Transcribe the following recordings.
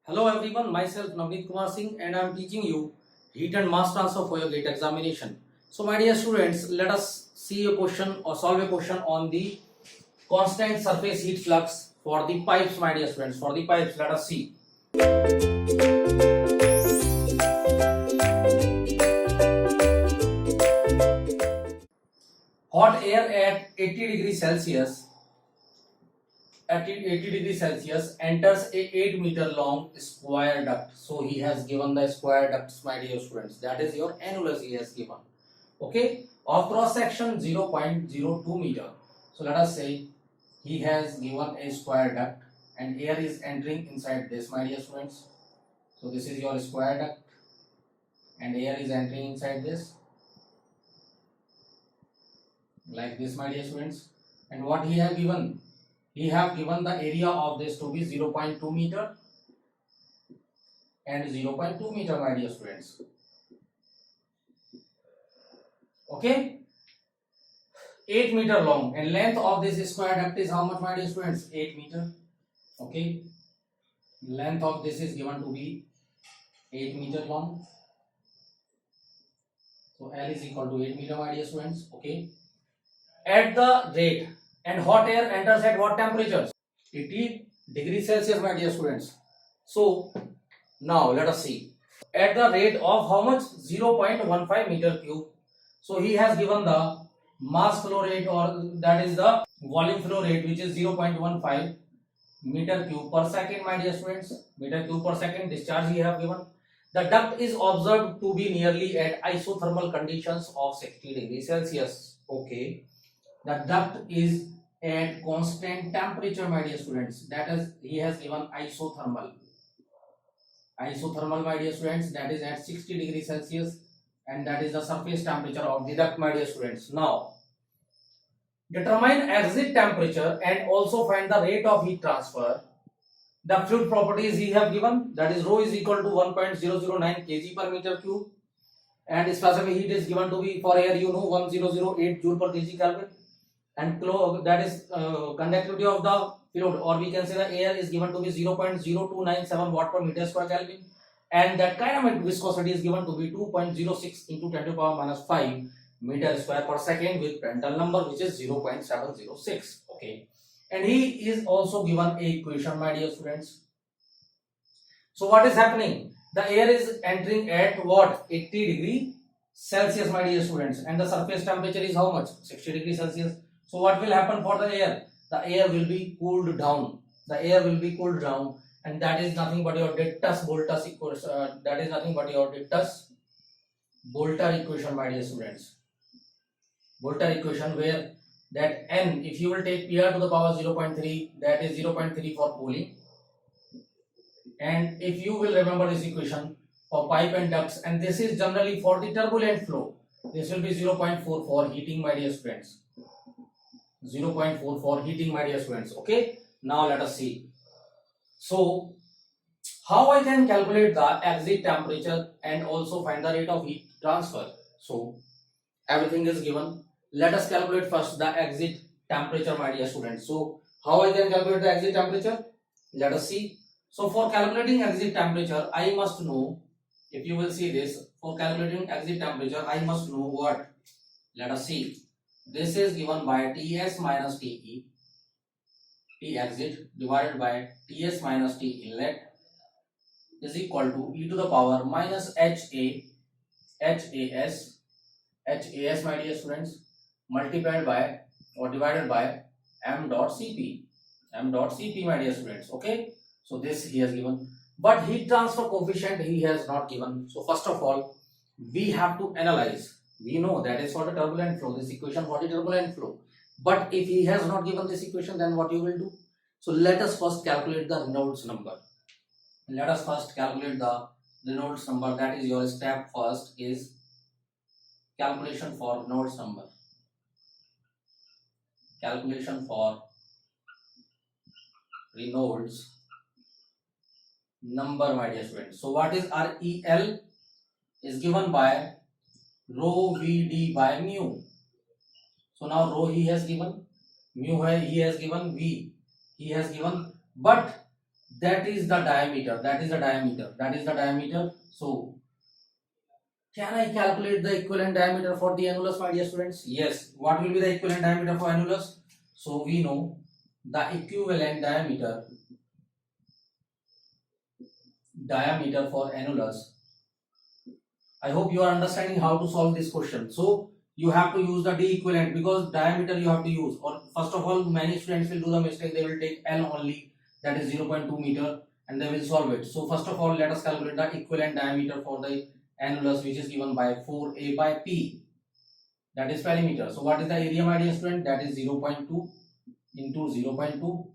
Hello everyone, myself Navneet Kumar Singh and I am teaching you heat and mass transfer for your GATE examination. So my dear students, let us see a question or solve a question on the constant surface heat flux for the pipes, my dear students. For the pipes, let us see. Hot air at 80 degrees Celsius at 80 degrees Celsius enters a 8 meter long square duct. So he has given the square ducts, my dear students. That is your annulus he has given. Okay, of cross section 0.02 meter. So let us say he has given a square duct and air is entering inside this, my dear students. So this is your square duct and air is entering inside this like this, my dear students. And what he have given? He have given the area of this to be 0.2 meter and 0.2 meter, my dear students. Okay, 8 meter long and length of this square duct is how much, my dear students? 8 meter. Okay, length of this is given to be 8 meter long. So L is equal to 8 meter, my dear students. Okay, at the rate and hot air enters at what temperature? 80 degrees Celsius, my dear students. So now let us see. At the rate of how much? 0.15 meter cube. So he has given the mass flow rate, or that is the volume flow rate, which is 0.15 meter cube per second, my dear students. Meter cube per second discharge he have given. The duct is observed to be nearly at isothermal conditions of 60 degrees Celsius. Okay, the duct is at constant temperature, my dear students. That is, he has given isothermal. Isothermal, my dear students, that is at 60 degrees Celsius, and that is the surface temperature of the duct, my dear students. Now, determine exit temperature and also find the rate of heat transfer. The fluid properties he have given, that is rho is equal to 1.009 kg per meter cube, and specific heat is given to be for air, you know, 1008 joule per kg Kelvin, and that is conductivity of the fluid, or we can say the air, is given to be 0.0297 watt per meter square Kelvin, and that kinematic viscosity is given to be 2.06 into 10 to the power minus 5 meter square per second with Prandtl number, which is 0.706. Okay, and he is also given a equation, my dear students. So what is happening? The air is entering at what? 80 degree Celsius, my dear students, and the surface temperature is how much? 60 degrees Celsius. So what will happen for the air? The air will be cooled down. The air will be cooled down, and that is nothing but your Dittus-Boelter equation. That is nothing but your Dittus-Boelter equation, my dear students. Boelter equation, where that n, if you will take PR to the power 0.3, that is 0.3 for cooling. And if you will remember this equation for pipe and ducts, and this is generally for the turbulent flow, this will be 0.4 for heating, my dear students. 0.4 for heating, my dear students. Okay, now let us see. So how I can calculate the exit temperature and also find the rate of heat transfer? So everything is given. Let us calculate first the exit temperature, my dear students. So how I can calculate the exit temperature? Let us see. So for calculating exit temperature, I must know, if you will see this, for calculating exit temperature, I must know what? Let us see. This is given by Ts minus Te, T exit divided by Ts minus T inlet is equal to e to the power minus HAS, my dear students, multiplied by or divided by m dot Cp, my dear students. Okay, so this he has given, but heat transfer coefficient he has not given. So first of all, we have to analyze. We know that is for the turbulent flow, this equation for the turbulent flow. But if he has not given this equation, then what you will do? So let us first calculate the Reynolds number. Let us first calculate the Reynolds number. That is your step first is calculation for Reynolds number. Calculation for Reynolds number, my dear students. So what is REL? Is given by rho Vd by mu. So now rho he has given, mu he has given, V he has given, but that is the diameter. So can I calculate the equivalent diameter for the annulus, my dear students? Yes. What will be the equivalent diameter for annulus? So we know the equivalent diameter for annulus. I hope you are understanding how to solve this question. So you have to use the D equivalent, because diameter you have to use. Or first of all, many students will do the mistake. They will take L only, that is 0.2 meter, and they will solve it. So first of all, let us calculate the equivalent diameter for the annulus, which is given by 4a by p. That is perimeter. So what is the area, my dear student? That is 0.2 into 0.2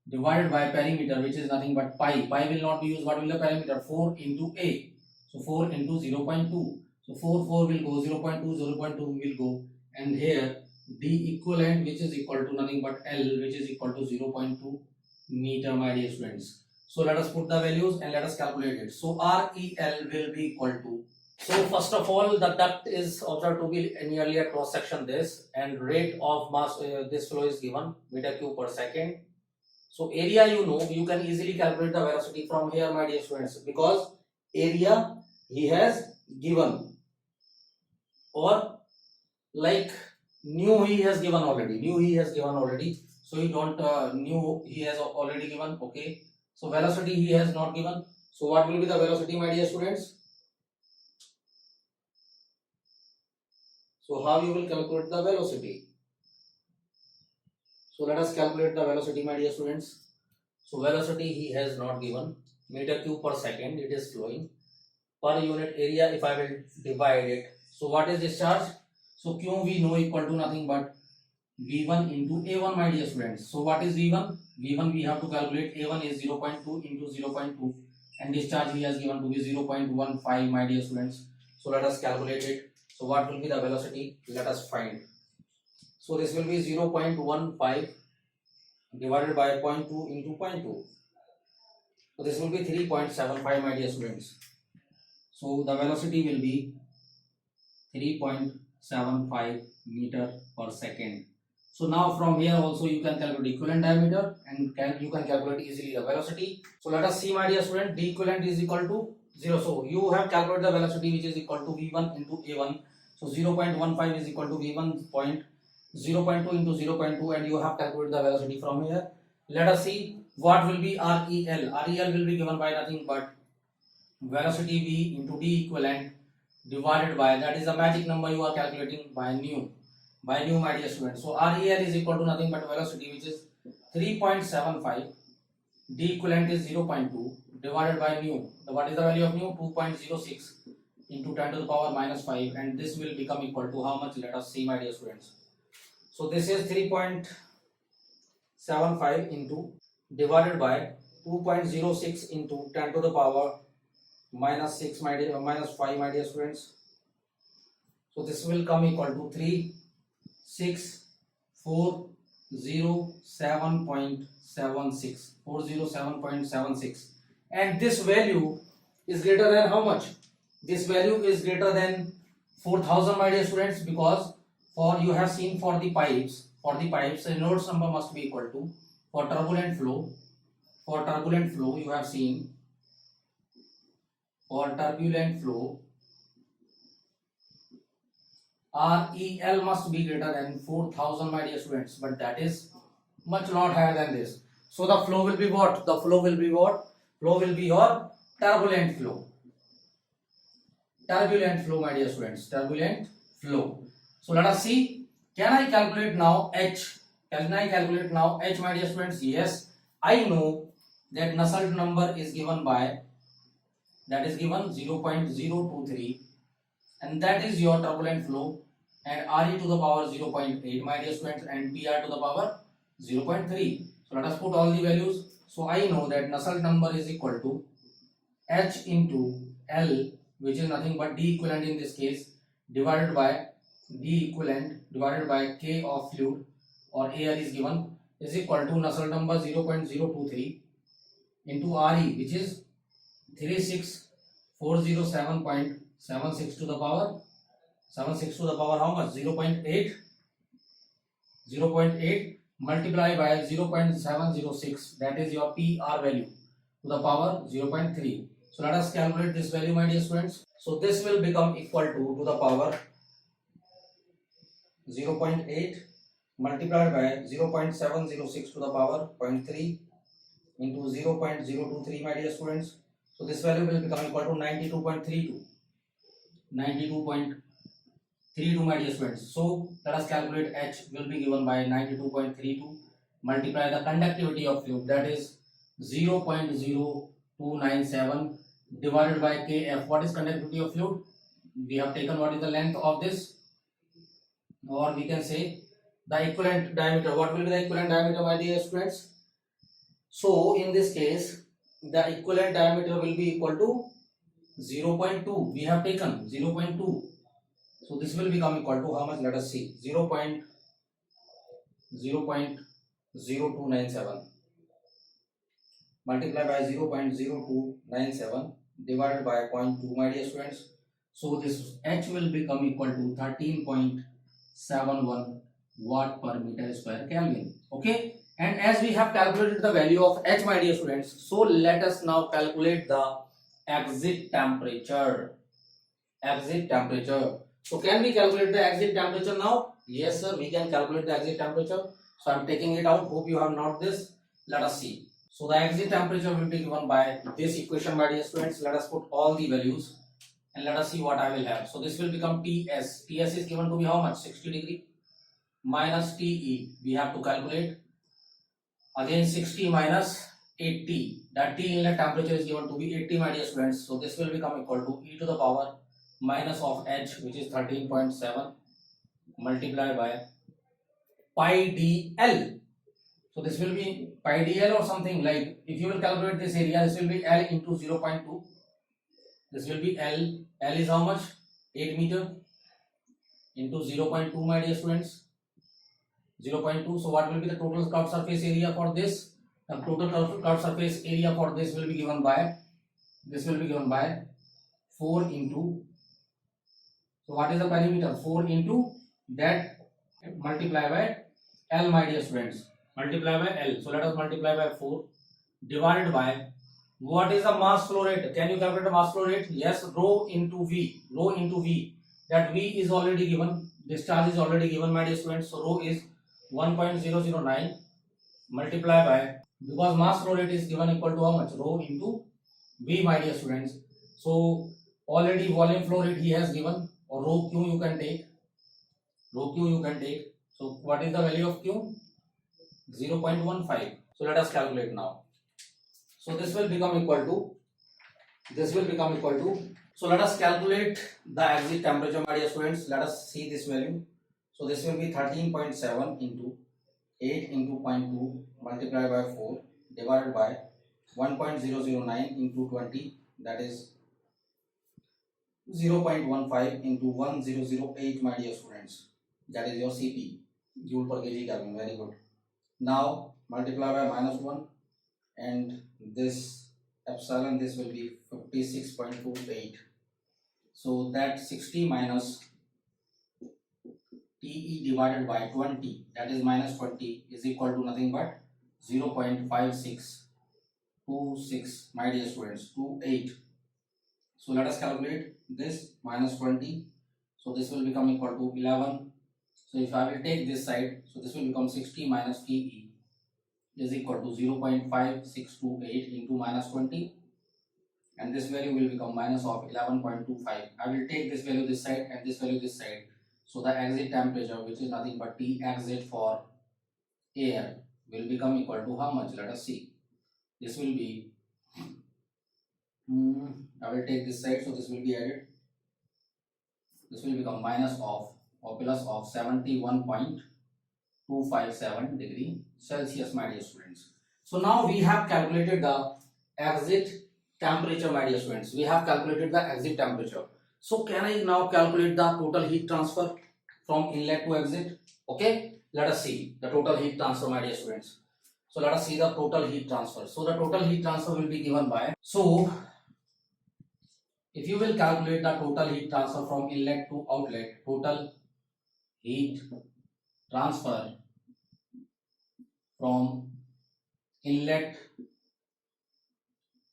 divided by perimeter, which is nothing but pi. Pi will not be used. What will the perimeter? 4 into a. So 4 into 0.2. So 4 will go, 0.2 will go, and here D equivalent, which is equal to nothing but L, which is equal to 0.2 meter, my dear students. So let us put the values and let us calculate it. So REL will be equal to, so first of all, the duct is observed to be nearly a cross section this, and rate of mass this flow is given meter cube per second. So area, you know, you can easily calculate the velocity from here, my dear students, because area he has given, or like new he has given already. So you don't new he has already given. Okay, so velocity he has not given. So what will be the velocity, my dear students? So how you will calculate the velocity? So let us calculate the velocity, my dear students. So velocity he has not given, meter cube per second it is flowing. Per unit area, if I will divide it, so what is discharge? So Q we know equal to nothing but V1 into A1, my dear students. So what is V1? V1 we have to calculate. A1 is 0.2 into 0.2, and discharge he has given to be 0.15, my dear students. So let us calculate it. So what will be the velocity? Let us find. So this will be 0.15 divided by 0.2 into 0.2. So this will be 3.75, my dear students. So the velocity will be 3.75 meter per second. So now from here also you can calculate equivalent diameter, and you can calculate easily the velocity. So let us see, my dear student, D equivalent is equal to 0. So you have calculated the velocity, which is equal to V1 into A1. So 0.15 is equal to V1 0.2 into 0.2, and you have calculated the velocity from here. Let us see what will be REL. REL will be given by nothing but velocity V into D equivalent divided by, that is a magic number you are calculating, by nu, my dear students. So REL is equal to nothing but velocity, which is 3.75, D equivalent is 0.2 divided by nu. What is the value of nu? 2.06 into 10 to the power minus 5, and this will become equal to how much? Let us see, my dear students. So this is 3.75 into divided by 2.06 into 10 to the power minus 6, minus 5, my dear students. So this will come equal to 407.76, and this value is greater than how much? This value is greater than 4000, my dear students, because for you have seen for the pipes Reynolds number must be equal to, for turbulent flow you have seen, for turbulent flow REL must be greater than 4000, my dear students, but that is much not higher than this. So the flow will be what? Flow will be your turbulent flow, my dear students, turbulent flow. So let us see, can I calculate now H? My dear students? Yes, I know that Nusselt number is given by, that is given 0.023, and that is your turbulent flow, and RE to the power 0.8, my dear students, and PR to the power 0.3. So let us put all the values. So I know that Nusselt number is equal to H into L, which is nothing but D equivalent in this case, divided by D equivalent divided by K of fluid, or air is given, is equal to Nusselt number 0.023 into RE, which is 36407.76 to the power how much? 0.8 multiply by 0.706, that is your PR value, to the power 0.3. So let us calculate this value, my dear students. So this will become equal to the power 0.8 multiplied by 0.706 to the power 0.3 into 0.023, my dear students. So this value will become equal to 92.32. 92.32, my dear students. So let us calculate H will be given by 92.32 multiply the conductivity of fluid, that is 0.0297 divided by Kf. What is conductivity of fluid? We have taken what is the length of this, or we can say the equivalent diameter. What will be the equivalent diameter, my dear students? So in this case, the equivalent diameter will be equal to 0.2. We have taken 0.2. So this will become equal to how much? Let us see. 0.0297 multiplied by 0.0297 divided by 0.2, my dear students. So this H will become equal to 13.71 watt per meter square Kelvin. Okay. And as we have calculated the value of H, my dear students, so let us now calculate the exit temperature. Exit temperature. So can we calculate the exit temperature now? Yes, sir, we can calculate the exit temperature. So I am taking it out. Hope you have noted this. Let us see. So the exit temperature will be given by this equation, my dear students. Let us put all the values and let us see what I will have. So this will become Ts. Ts is given to be how much? 60 degree minus Te. We have to calculate. Again 60 minus 80. That T inlet temperature is given to be 80, my dear students. So this will become equal to e to the power minus of H, which is 13.7 multiplied by pi dl. So this will be pi dl or something like, if you will calculate this area, this will be L into 0.2. This will be L. L is how much? 8 meter into 0.2, my dear students. 0.2. So what will be the total curved surface area for this? The total curved surface area for this will be given by 4 into, so what is the perimeter? 4 into that multiply by L, my dear students. Multiply by L. So let us multiply by 4 divided by, what is the mass flow rate? Can you calculate the mass flow rate? Yes, rho into V. Rho into V. That V is already given. This charge is already given, my dear students. So rho is 1.009 multiply by, because mass flow rate is given equal to how much? Rho into V, my dear students. So already volume flow rate he has given, or rho Q you can take. Rho Q you can take. So what is the value of Q? 0.15. So let us calculate now. So this will become equal to, so let us calculate the exit temperature, my dear students. Let us see this value. So this will be 13.7 into 8 into 0.2 multiplied by 4 divided by 1.009 into 20, that is 0.15 into 1008, my dear students. That is your Cp, joule per kg Kelvin. Very good. Now multiply by minus 1 and this epsilon, this will be 56.28. So that 60 minus Te divided by 20, that is minus 20, is equal to nothing but 0.5626, my dear students, 28. So let us calculate this minus 20. So this will become equal to 11. So if I will take this side, so this will become 60 minus Te is equal to 0.5628 into minus 20, and this value will become minus of 11.25. I will take this value this side and this value this side. So the exit temperature, which is nothing but T exit for air, will become equal to how much? Let us see. This will be, I will take this side, so this will be added. This will become minus of or plus of 71.257 degree Celsius, my dear students. So now we have calculated the exit temperature, my dear students. We have calculated the exit temperature. So can I now calculate the total heat transfer from inlet to exit? Okay, let us see the total heat transfer, my dear students. So let us see the total heat transfer. So the total heat transfer will be given by, so if you will calculate the total heat transfer from inlet to outlet, total heat transfer from inlet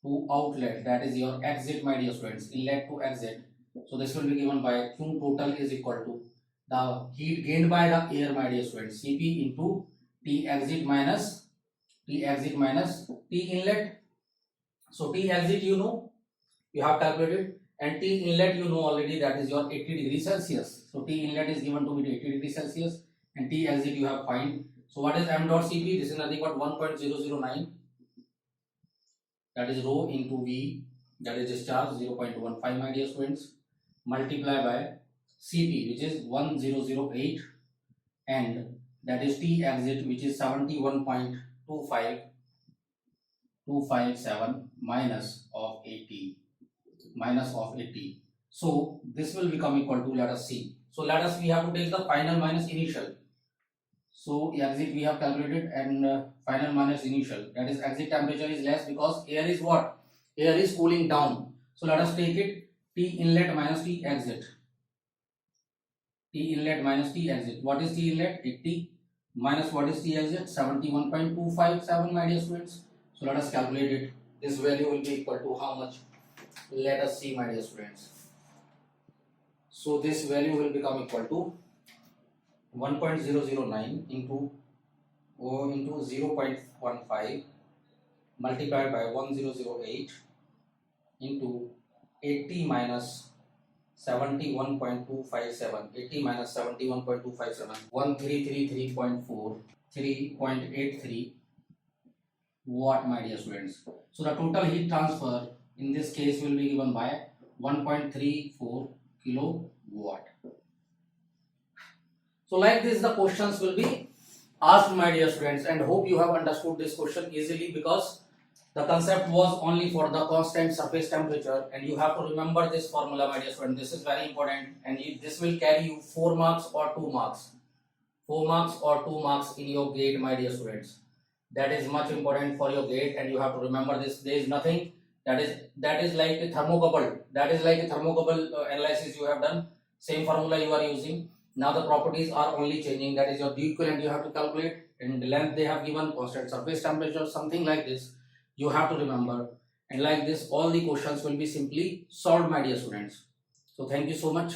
to outlet, that is your exit, my dear students, inlet to exit. So this will be given by Q total is equal to the heat gained by the air, my dear students, Cp into T exit minus T inlet. So T exit you have calculated, and T inlet already, that is your 80 degrees Celsius. So T inlet is given to be 80 degrees Celsius and T exit you have find. So what is m dot Cp? This is nothing but 1.009, that is rho into V, that is discharge 0.15, my dear students, multiply by Cp, which is 1008, and that is T exit, which is 71.257 minus of 80. So this will become equal to, let us see. So we have to take the final minus initial. So exit we have calculated, and final minus initial, that is exit temperature is less because air is what? Air is cooling down. So let us take it T inlet minus T exit. T inlet minus T exit. What is T inlet? 80 minus what is T exit? 71.257, my dear students. So let us calculate it. This value will be equal to how much? Let us see, my dear students. So this value will become equal to 1.009 into 0.15 multiplied by 1008 into 80 minus 71.257, 80 minus 71.257, 1333.4, 3.83 watt, my dear students. So the total heat transfer in this case will be given by 1.34 kilowatt. So like this the questions will be asked, my dear students, and hope you have understood this question easily, because the concept was only for the constant surface temperature, and you have to remember this formula, my dear student. This is very important, and this will carry you 4 marks or 2 marks. 4 marks or 2 marks in your GATE, my dear students. That is much important for your GATE, and you have to remember this. There is nothing that is like a thermocouple. That is like a thermocouple analysis you have done. Same formula you are using. Now the properties are only changing. That is your D equivalent you have to calculate, and the length they have given, constant surface temperature, something like this you have to remember. And like this all the questions will be simply solved, my dear students. So thank you so much.